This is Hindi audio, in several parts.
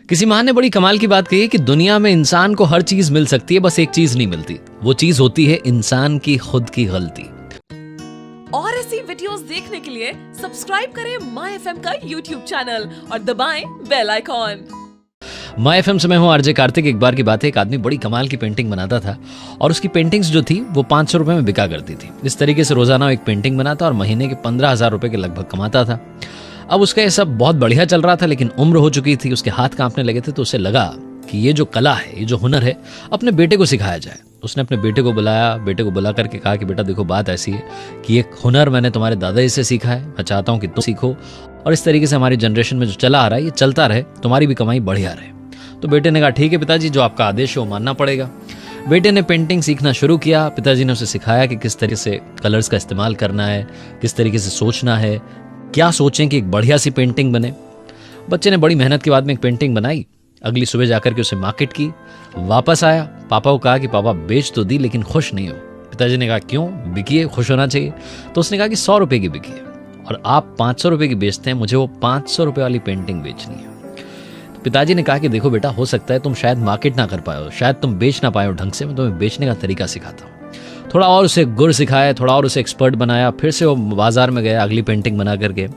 किसी महान ने बड़ी कमाल की बात कही है कि दुनिया में इंसान को हर चीज मिल सकती है, बस एक चीज नहीं मिलती। वो चीज होती है इंसान की खुद की गलती। और ऐसी वीडियोस देखने के लिए सब्सक्राइब करें माय एफएम का यूट्यूब चैनल और दबाएं बेल आइकॉन। माय एफएम से मैं हूं आरजे कार्तिक। एक बार की बात है, एक आदमी बड़ी कमाल की पेंटिंग बनाता था और उसकी पेंटिंग्स जो थी वो 500 रुपए में बिका करती थी। इस तरीके से रोजाना वो एक पेंटिंग बनाता और महीने के 15,000 रुपए के लगभग कमाता था। अब उसका ये सब बहुत बढ़िया चल रहा था, लेकिन उम्र हो चुकी थी, उसके हाथ कांपने लगे थे। तो उसे लगा कि ये जो कला है, ये जो हुनर है, अपने बेटे को सिखाया जाए। उसने अपने बेटे को बुलाया, बेटे को बुला करके कहा कि बेटा देखो, बात ऐसी है कि ये हुनर मैंने तुम्हारे दादाजी से सीखा है, मैं चाहता हूँ कि तुम सीखो और इस तरीके से हमारी जनरेशन में जो चला आ रहा है ये चलता रहे, तुम्हारी भी कमाई बढ़िया रहे। तो बेटे ने कहा ठीक है पिताजी, जो आपका आदेश है वो मानना पड़ेगा। बेटे ने पेंटिंग सीखना शुरू किया। पिताजी ने उसे सिखाया कि किस तरीके से कलर्स का इस्तेमाल करना है, किस तरीके से सोचना है, क्या सोचें कि एक बढ़िया सी पेंटिंग बने। बच्चे ने बड़ी मेहनत के बाद में एक पेंटिंग बनाई। अगली सुबह जाकर के उसे मार्केट की, वापस आया, पापा को कहा कि पापा बेच तो दी लेकिन खुश नहीं हो। पिताजी ने कहा क्यों, बिकी है, खुश होना चाहिए। तो उसने कहा कि 100 रुपए की बिकी है और आप 500 रुपए की बेचते हैं, मुझे वो 500 रुपए वाली पेंटिंग बेचनी है। तो पिताजी ने कहा कि देखो बेटा, हो सकता है तुम शायद मार्केट ना कर पाए हो, शायद तुम बेच ना पाए हो ढंग से, मैं तुम्हें बेचने का तरीका सिखाता हूँ। थोड़ा और उसे गुर सिखाया, थोड़ा और उसे एक्सपर्ट बनाया। फिर से वो बाजार में गया अगली पेंटिंग बना करके।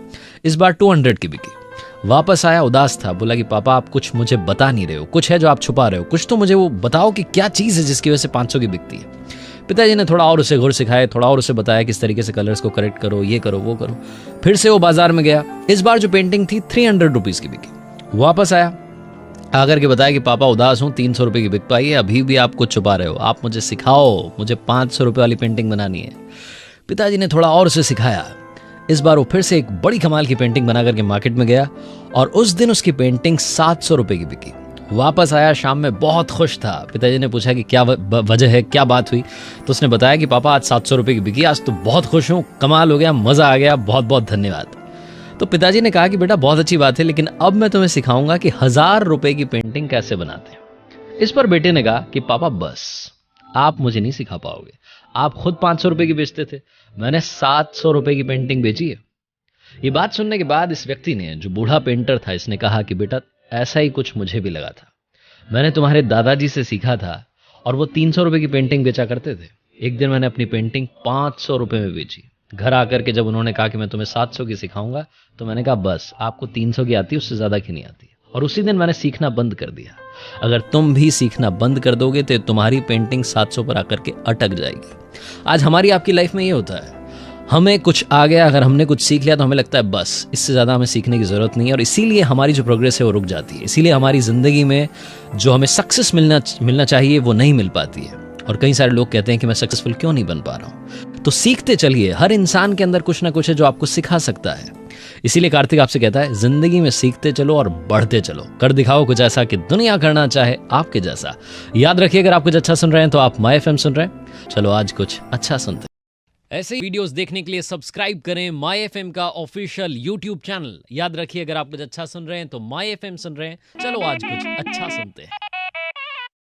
इस बार 200 की बिकी। वापस आया, उदास था, बोला कि पापा आप कुछ मुझे बता नहीं रहे हो, कुछ है जो आप छुपा रहे हो, कुछ तो मुझे वो बताओ कि क्या चीज़ है जिसकी वजह से 500 की बिकती है। पिताजी ने थोड़ा और उसे गुर सिखाया, थोड़ा और उसे बताया किस तरीके से कलर्स को करेक्ट करो, ये करो वो करो। फिर से वो बाजार में गया। इस बार जो पेंटिंग थी 300 रुपीज़ की बिकी। वापस आया, आकर के बताया कि पापा उदास हूँ, 300 रुपए की बिक पाई है, अभी भी आप कुछ छुपा रहे हो, आप मुझे सिखाओ, मुझे 500 रुपए वाली पेंटिंग बनानी है। पिताजी ने थोड़ा और उसे सिखाया। इस बार वो फिर से एक बड़ी कमाल की पेंटिंग बना करके मार्केट में गया और उस दिन उसकी पेंटिंग 700 रुपए की बिकी। वापस आया, शाम में बहुत खुश था। पिताजी ने पूछा कि क्या वजह है, क्या बात हुई। तो उसने बताया कि पापा आज 700 रुपए की बिकी, आज तो बहुत खुश हूँ, कमाल हो गया, मजा आ गया, बहुत बहुत धन्यवाद। तो पिताजी ने कहा कि बेटा बहुत अच्छी बात है, लेकिन अब मैं तुम्हें सिखाऊंगा कि 1000 रुपए की पेंटिंग कैसे बनाते हैं। इस पर बेटे ने कहा कि पापा बस, आप मुझे नहीं सिखा पाओगे, आप खुद 500 रुपए की बेचते थे, मैंने 700 रुपए की पेंटिंग बेची है। ये बात सुनने के बाद इस व्यक्ति ने, जो बूढ़ा पेंटर था, इसने कहा कि बेटा ऐसा ही कुछ मुझे भी लगा था, मैंने तुम्हारे दादाजी से सीखा था और वो 300 रुपए की पेंटिंग बेचा करते थे। एक दिन मैंने अपनी पेंटिंग 500 रुपए में बेची। घर आकर के जब उन्होंने कहा कि मैं तुम्हें 700 की सिखाऊंगा, तो मैंने कहा बस, आपको 300 की आती है, उससे ज्यादा की नहीं आती। और उसी दिन मैंने सीखना बंद कर दिया। अगर तुम भी सीखना बंद कर दोगे तो तुम्हारी पेंटिंग 700 पर आकर के अटक जाएगी। आज हमारी आपकी लाइफ में ये होता है, हमें कुछ आ गया, अगर हमने कुछ सीख लिया तो हमें लगता है बस, इससे ज्यादा हमें सीखने की जरूरत नहीं है, और इसीलिए हमारी जो प्रोग्रेस है वो रुक जाती है। इसीलिए हमारी जिंदगी में जो हमें सक्सेस मिलना चाहिए वो नहीं मिल पाती है। और कई सारे लोग कहते हैं कि मैं सक्सेसफुल क्यों नहीं बन पा रहा हूं। तो सीखते चलिए, हर इंसान के अंदर कुछ ना कुछ है जो आपको सिखा सकता है। इसीलिए कार्तिक आपसे कहता है, जिंदगी में सीखते चलो और बढ़ते चलो, कर दिखाओ कुछ ऐसा कि दुनिया करना चाहे आपके जैसा। याद रखिए, अगर आप कुछ अच्छा सुन रहे हैं तो आप माय एफएम सुन रहे हैं। चलो आज कुछ अच्छा सुनते हैं। ऐसे ही वीडियोस देखने के लिए सब्सक्राइब करें माय एफएम का ऑफिशियल यूट्यूब चैनल। याद रखिए, अगर आप कुछ अच्छा सुन रहे हैं तो माय एफएम सुन रहे हैं। चलो आज कुछ अच्छा सुनते हैं।